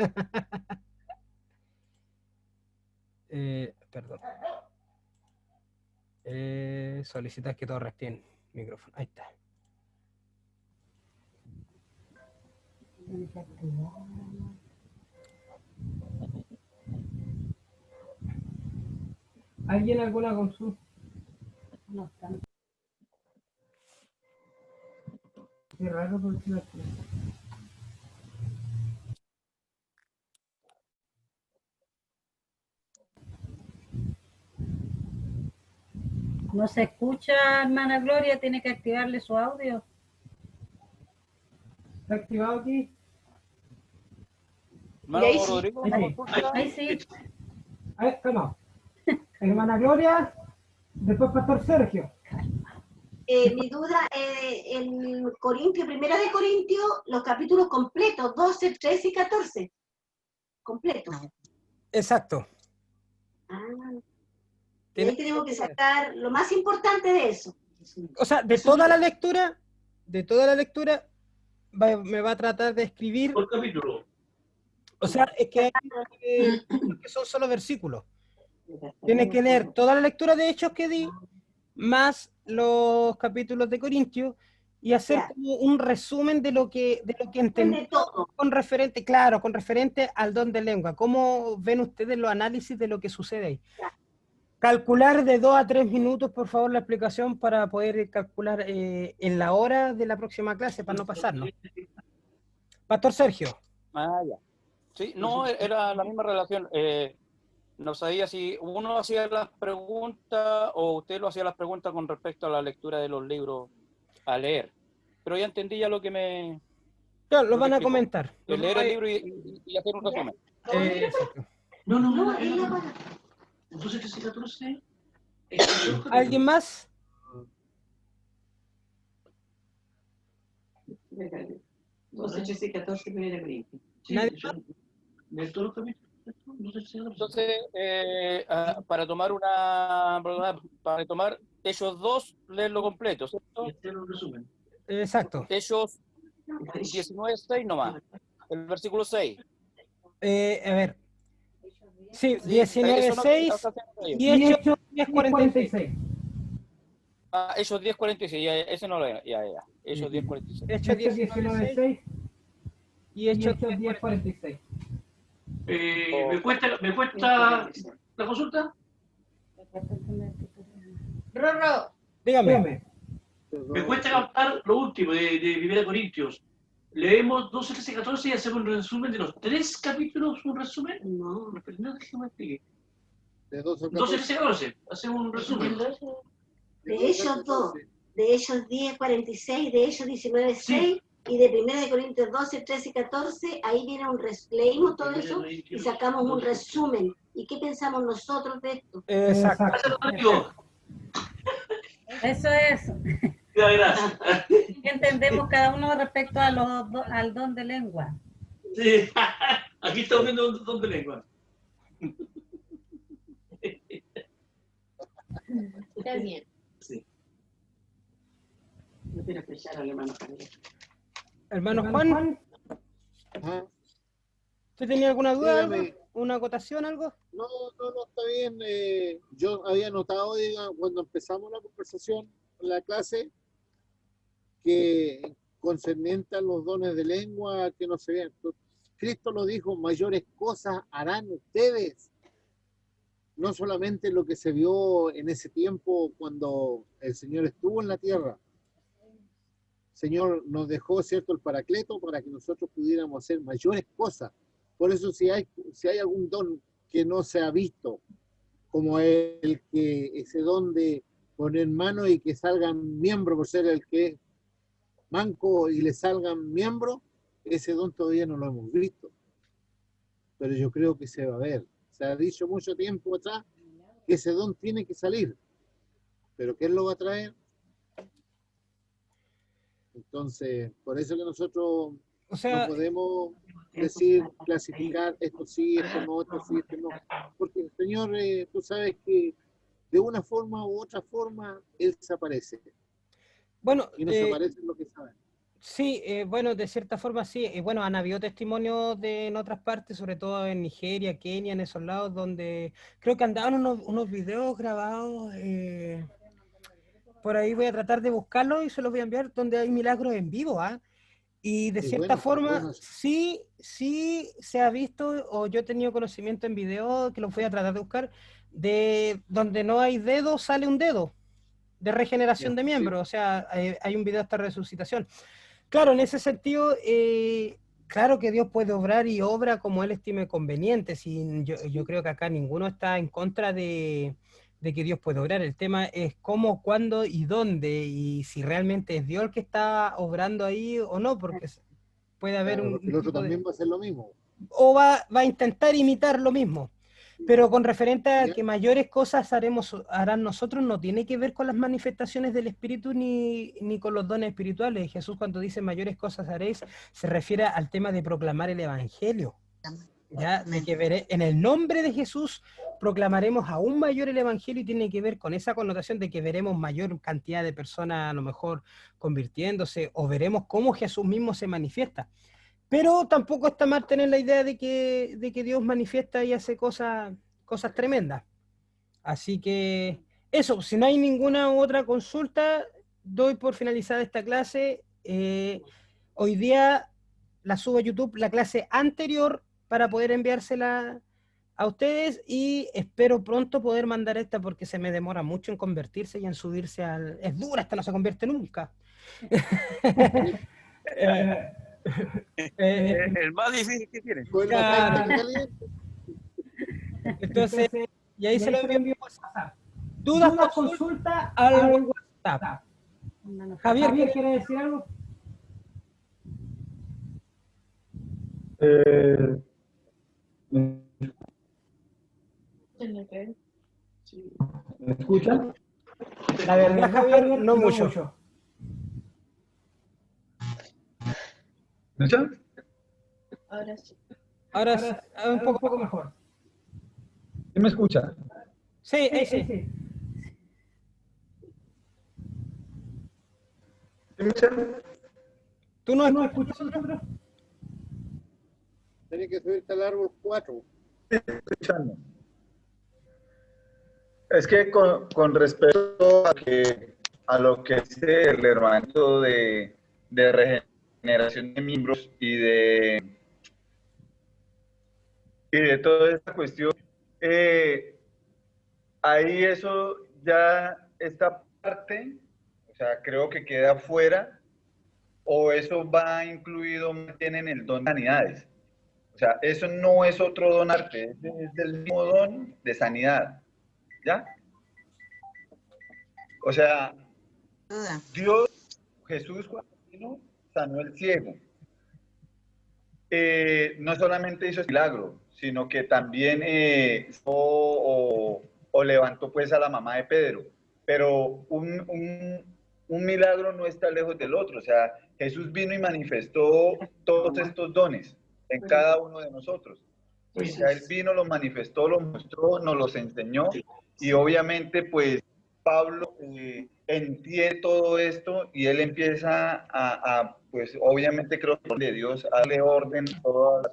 Perdón. Solicitas que todo restien micrófono. Ahí está. ¿Alguien alguna consulta? No está. Qué raro porque no está. No se escucha, hermana Gloria, tiene que activarle su audio. ¿Está activado aquí? Y ahí sí. Rodrigo, Ahí ¿una sí. consulta? Ahí sí. Ahí está. Hermana Gloria, después Pastor Sergio. Mi duda en Corintios, Primera de Corintios, los capítulos completos, 12, 13 y 14. Completos. Exacto. Y ahí tenemos que sacar lo más importante de eso. O sea, de toda la lectura, me va a tratar de escribir. Por capítulo. O sea, es que son solo versículos. Tienes que leer toda la lectura de Hechos que di, más los capítulos de Corintios, y hacer como un resumen de lo que entendí con referente al don de lengua. ¿Cómo ven ustedes los análisis de lo que sucede ahí? Calcular de 2 a 3 minutos, por favor, la explicación para poder calcular en la hora de la próxima clase, para no pasarnos. Pastor Sergio. Ah, ya. Sí, no, era la misma relación. No sabía si uno hacía las preguntas o usted lo hacía las preguntas con respecto a la lectura de los libros a leer. Pero ya entendí ya lo que me... Claro, lo van a comentar. Leer el libro y hacer un resumen. Exacto. No, él la para. Entonces, 13 y 14. ¿Alguien más? 12, 13 y 14, primera de Corintios. Sí, Nadie son de todos los capítulos. No sé si Entonces, para tomar Hechos 2, leerlo completo, ¿cierto? y hacer un resumen. Exacto. Hechos 19:6 nomás. El versículo 6. A ver. Sí, Sí, eso no 19:6 y Hechos 10:46. Hechos 10:46, ese no lo era. Ya. Hechos 10:46. Hechos 19:6 y Hechos 10:46. ¿Me cuesta la consulta? Rorro, Dígame. Me cuesta captar lo último de Primera Corintios. Leemos 12, 13, 14 y hacemos un resumen de los 3 capítulos, un resumen. No, déjame explique. De 12 al 12, 14. 13, 14. Hacemos un resumen. De Hechos 2, de Hechos 10, 46, de Hechos 19, 6 y de 1 de Corintios 12, 13 y 14, ahí viene leímos todo eso y sacamos un resumen. ¿Y qué pensamos nosotros de esto? Exacto. Eso es. Gracias. ¿Qué entendemos cada uno respecto a al don de lengua? Sí. Aquí estamos viendo un don de lengua. está bien. Sí. No quiero escuchar al hermano Javier. Hermano Juan, Ajá. ¿usted tenía alguna duda? Dígame. Algo? ¿Una acotación, algo? No, está bien. Yo había notado, cuando empezamos la conversación, la clase, que concerniente a los dones de lengua, que no se vean. Cristo lo dijo, mayores cosas harán ustedes. No solamente lo que se vio en ese tiempo cuando el Señor estuvo en la tierra. El Señor nos dejó, ¿cierto?, el Paracleto para que nosotros pudiéramos hacer mayores cosas. Por eso si hay algún don que no se ha visto, como ese don de poner mano y que salgan miembros, por ser el que es manco y le salgan miembros, ese don todavía no lo hemos visto. Pero yo creo que se va a ver. Se ha dicho mucho tiempo atrás que ese don tiene que salir. ¿Pero quién lo va a traer? Entonces, por eso que nosotros O sea, no podemos decir, clasificar esto sí, esto no, esto sí, esto no. Porque el Señor, tú sabes que de una forma u otra forma, Él se aparece. bueno, Y no se aparece en lo que sabe. sí, bueno, de cierta forma sí. Bueno, han habido testimonios en otras partes, sobre todo en Nigeria, Kenia, en esos lados, donde creo que andaban unos videos grabados. Por ahí voy a tratar de buscarlos y se los voy a enviar, donde hay milagros en vivo, ¿ah? Y de Y cierta bueno, forma, bueno, sí se ha visto, o yo he tenido conocimiento en video, que los voy a tratar de buscar, de donde no hay dedo, sale un dedo, de regeneración de sí. miembros. O sea, hay un video hasta resucitación. Claro, en ese sentido, claro que Dios puede obrar y obra como Él estime conveniente. Yo creo que acá ninguno está en contra de que Dios puede obrar. El tema es cómo, cuándo y dónde, y si realmente es Dios el que está obrando ahí o no, porque puede haber Claro, un porque el otro tipo de... también va a hacer lo mismo. O va a intentar imitar lo mismo. Pero con referente a ¿Ya? que mayores cosas harán nosotros, no tiene que ver con las manifestaciones del Espíritu ni con los dones espirituales. Jesús, cuando dice mayores cosas haréis, se refiere al tema de proclamar el Evangelio. ¿Ya? De que en el nombre de Jesús proclamaremos aún mayor el Evangelio, y tiene que ver con esa connotación de que veremos mayor cantidad de personas a lo mejor convirtiéndose, o veremos cómo Jesús mismo se manifiesta. Pero tampoco está mal tener la idea de que Dios manifiesta y hace cosas tremendas. Así que eso, si no hay ninguna otra consulta, doy por finalizada esta clase. Hoy día la subo a YouTube, la clase anterior, para poder enviársela a ustedes, y espero pronto poder mandar esta, porque se me demora mucho en convertirse y en subirse al... Es dura, esta no se convierte nunca. El más difícil que tiene. Fue el Claro. bastante caliente. Entonces, y ahí se lo envío por WhatsApp. Dudas, consulta al WhatsApp. Javier, ¿quiere decir algo? ¿Me escuchan? La verdad, Javier, no mucho. ¿Me escucha? Ahora sí. Ahora un poco mejor. ¿Sí me escucha? Sí, sí. ¿Sí me escucha? ¿Tú no escuchas nosotros? Tiene que subirte al árbol 4. Escuchando. Es que con respecto a lo que dice el hermano de regeneración de miembros y de toda esta cuestión, ahí eso ya, esta parte, o sea, creo que queda fuera, o eso va incluido más bien en el don de sanidades. O sea, eso no es otro don arte, es del mismo don de sanidad. ¿Ya? O sea, Dios, Jesús cuando vino, sanó el ciego. No solamente hizo ese milagro, sino que también o levantó pues a la mamá de Pedro. Pero un milagro no está lejos del otro. O sea, Jesús vino y manifestó todos estos dones en cada uno de nosotros. O sea, Él vino, los manifestó, los mostró, nos los enseñó. Y obviamente, pues, Pablo entiende todo esto y él empieza pues obviamente creo que de Dios a darle orden a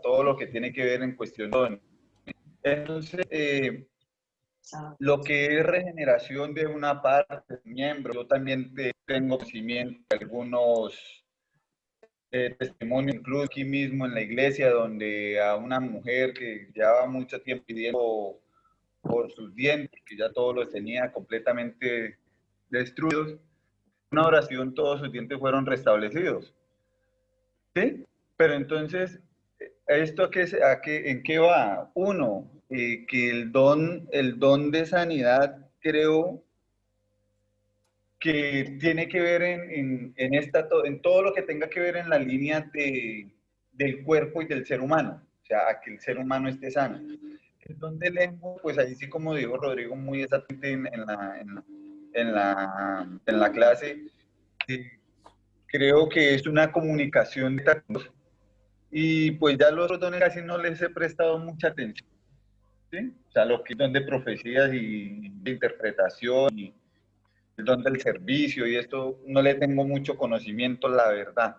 todo lo que tiene que ver en cuestión de dones. Entonces, lo que es regeneración de una parte de miembro, yo también tengo conocimiento de algunos testimonios, incluso aquí mismo en la iglesia, donde a una mujer que llevaba mucho tiempo pidiendo por sus dientes, que ya todos los tenía completamente destruidos, una oración todos sus dientes fueron restablecidos. ¿Sí? Pero entonces, ¿esto en qué va? Uno, que el don de sanidad creo que tiene que ver en todo lo que tenga que ver en la línea del cuerpo y del ser humano, o sea, a que el ser humano esté sano. El don de lengua, pues ahí sí, como dijo Rodrigo muy exactamente en la clase, creo que es una comunicación de tactos, y pues ya los otros dones casi no les he prestado mucha atención, ¿sí? O sea, lo que es don de profecías y de interpretación y el don del servicio y esto no le tengo mucho conocimiento, la verdad.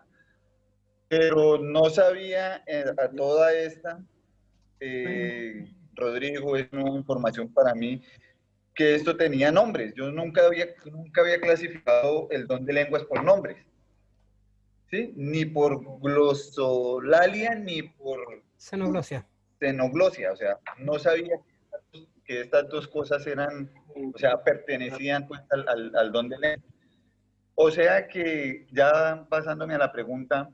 Pero no sabía a toda esta, Rodrigo, es nueva información para mí, que esto tenía nombres. Yo nunca había clasificado el don de lenguas por nombres, ¿sí? Ni por glosolalia, ni por Xenoglosia. xenoglosia. O sea, no sabía que estas dos cosas eran, o sea, pertenecían pues al don de lenguas. O sea que, ya pasándome a la pregunta,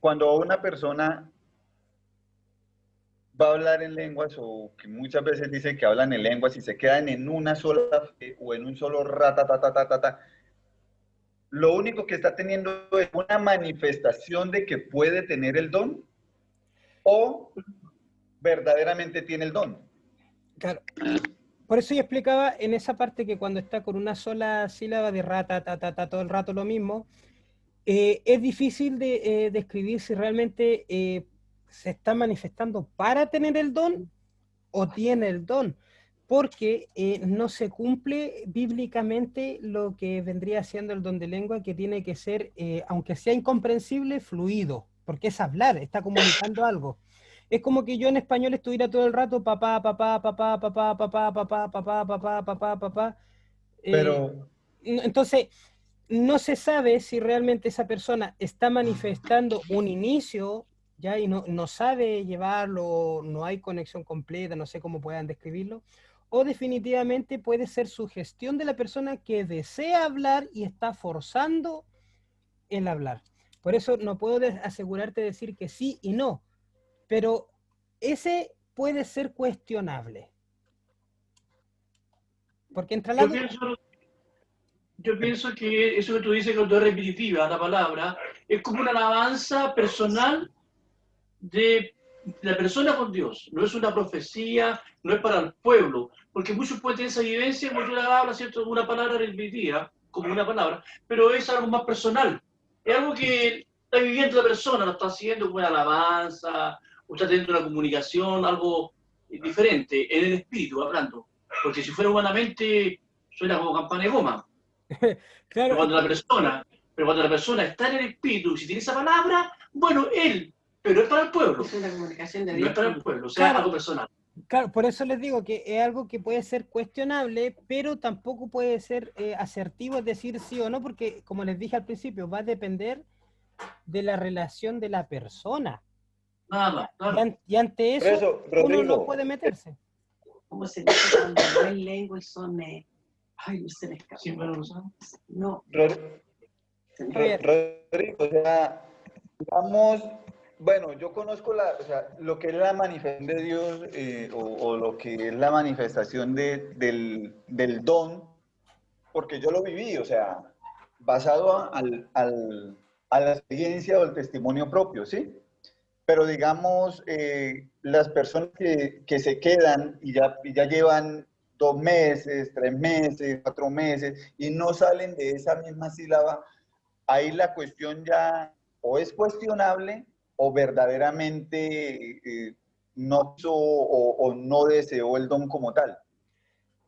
cuando una persona va a hablar en lenguas, o que muchas veces dicen que hablan en lenguas y se quedan en una sola fe o en un solo rata, lo único que está teniendo es una manifestación de que puede tener el don, o verdaderamente tiene el don. Claro. Por eso yo explicaba en esa parte que cuando está con una sola sílaba de todo el rato lo mismo, es difícil de describir si realmente se está manifestando para tener el don o tiene el don, porque no se cumple bíblicamente lo que vendría siendo el don de lengua, que tiene que ser, aunque sea incomprensible, fluido, porque es hablar, está comunicando algo. Es como que yo en español estuviera todo el rato papá, papá, papá, papá, papá, papá, papá, papá, papá, papá. Pero Entonces, no se sabe si realmente esa persona está manifestando un inicio, ¿ya? Y no sabe llevarlo, no hay conexión completa, no sé cómo puedan describirlo, o definitivamente puede ser sugestión de la persona que desea hablar y está forzando el hablar. Por eso no puedo asegurarte decir que sí y no, pero ese puede ser cuestionable. Porque entra la... Yo pienso que eso que tú dices, cuando es repetitiva la palabra, es como una alabanza personal de la persona con Dios. No es una profecía, no es para el pueblo, porque muchos pueden tener esa vivencia, como tú la hablas, ¿cierto? Una palabra repetitiva, como una palabra, pero es algo más personal. Es algo que está viviendo la persona, lo está haciendo como una alabanza, o está teniendo una comunicación, algo diferente, en el espíritu, hablando. Porque si fuera humanamente, suena como campana de goma. Pero Claro, cuando la persona está en el espíritu, si tiene esa palabra, bueno, pero es para el pueblo. Es una comunicación de No Dios. es para el pueblo, o sea, Claro. algo personal. claro, por eso les digo que es algo que puede ser cuestionable, pero tampoco puede ser asertivo, es decir sí o no, porque como les dije al principio, va a depender de la relación de la persona. Nada más, Y, claro. y ante Por eso, eso, uno no Rodrigo, puede meterse. Como se dice cuando no es lengua y son... ay, no se me escapa. ¿Siempre lo saben? No, se me Javier. Rodrigo, o sea, digamos, bueno, yo conozco o sea, lo que es la manifestación de Dios o lo que es la manifestación del don, porque yo lo viví, o sea, basado a la experiencia o el testimonio propio, ¿sí? Pero digamos, las personas que se quedan y ya llevan 2 meses, 3 meses, 4 meses y no salen de esa misma sílaba, ahí la cuestión ya o es cuestionable o verdaderamente no quiso o no deseó el don como tal.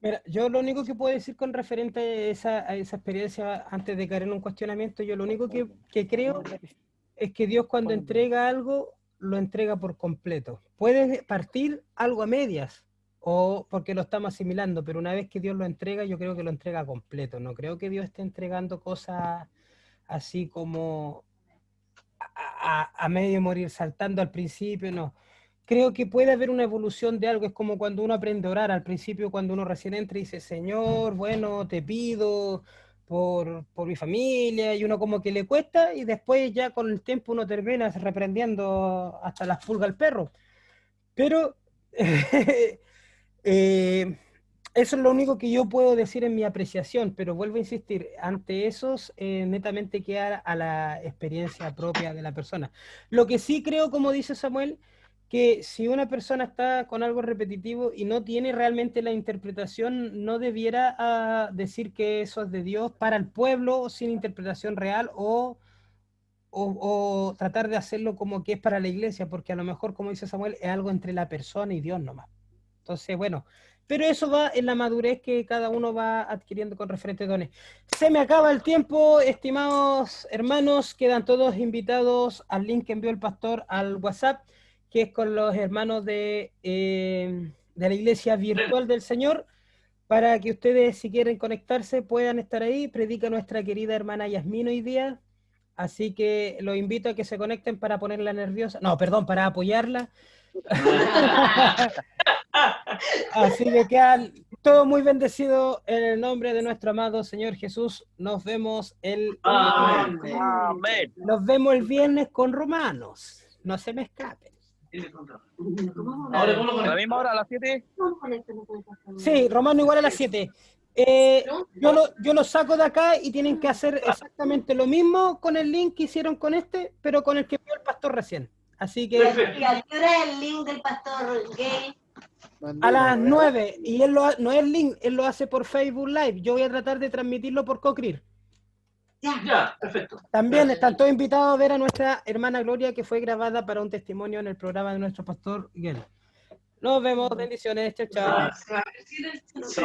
Mira, yo lo único que puedo decir con referente a esa experiencia, antes de caer en un cuestionamiento, yo lo único que creo es que Dios cuando entrega algo, lo entrega por completo. Puede partir algo a medias, o porque lo estamos asimilando, pero una vez que Dios lo entrega, yo creo que lo entrega completo. No creo que Dios esté entregando cosas así como a medio morir, saltando al principio, no. Creo que puede haber una evolución de algo, es como cuando uno aprende a orar, al principio cuando uno recién entra y dice, Señor, bueno, te pido por mi familia, y uno como que le cuesta, y después ya con el tiempo uno termina reprendiendo hasta las pulgas al perro. Pero eso es lo único que yo puedo decir en mi apreciación, pero vuelvo a insistir, ante esos netamente queda a la experiencia propia de la persona. Lo que sí creo, como dice Samuel, que si una persona está con algo repetitivo y no tiene realmente la interpretación, no debiera decir que eso es de Dios para el pueblo sin interpretación real o tratar de hacerlo como que es para la iglesia, porque a lo mejor, como dice Samuel, es algo entre la persona y Dios nomás. Entonces, bueno, pero eso va en la madurez que cada uno va adquiriendo con referentes dones. Se me acaba el tiempo, estimados hermanos, quedan todos invitados al link que envió el pastor al WhatsApp, que es con los hermanos de la Iglesia Virtual del Señor, para que ustedes, si quieren conectarse, puedan estar ahí. Predica nuestra querida hermana Yasmín hoy día, así que los invito a que se conecten para ponerla nerviosa, no, perdón, para apoyarla. Así que quedan todo muy bendecido en el nombre de nuestro amado Señor Jesús. Nos vemos Amén. Amén. nos vemos el viernes con Romanos. No se me escapen. Ahora, ¿cómo lo ¿A la misma hora, a las 7? Sí, Romano igual a las 7. Yo lo saco de acá y tienen que hacer exactamente lo mismo con el link que hicieron con este, pero con el que vio el pastor recién. Así que Perfecto. ¿Y a qué hora es el link del pastor Gay? a las 9, y él no es el link, él lo hace por Facebook Live. Yo voy a tratar de transmitirlo por Cocrir. Ya, perfecto. También Gracias. están todos invitados a ver a nuestra hermana Gloria, que fue grabada para un testimonio en el programa de nuestro pastor Miguel. Nos vemos, bendiciones, chao, chao. Sí.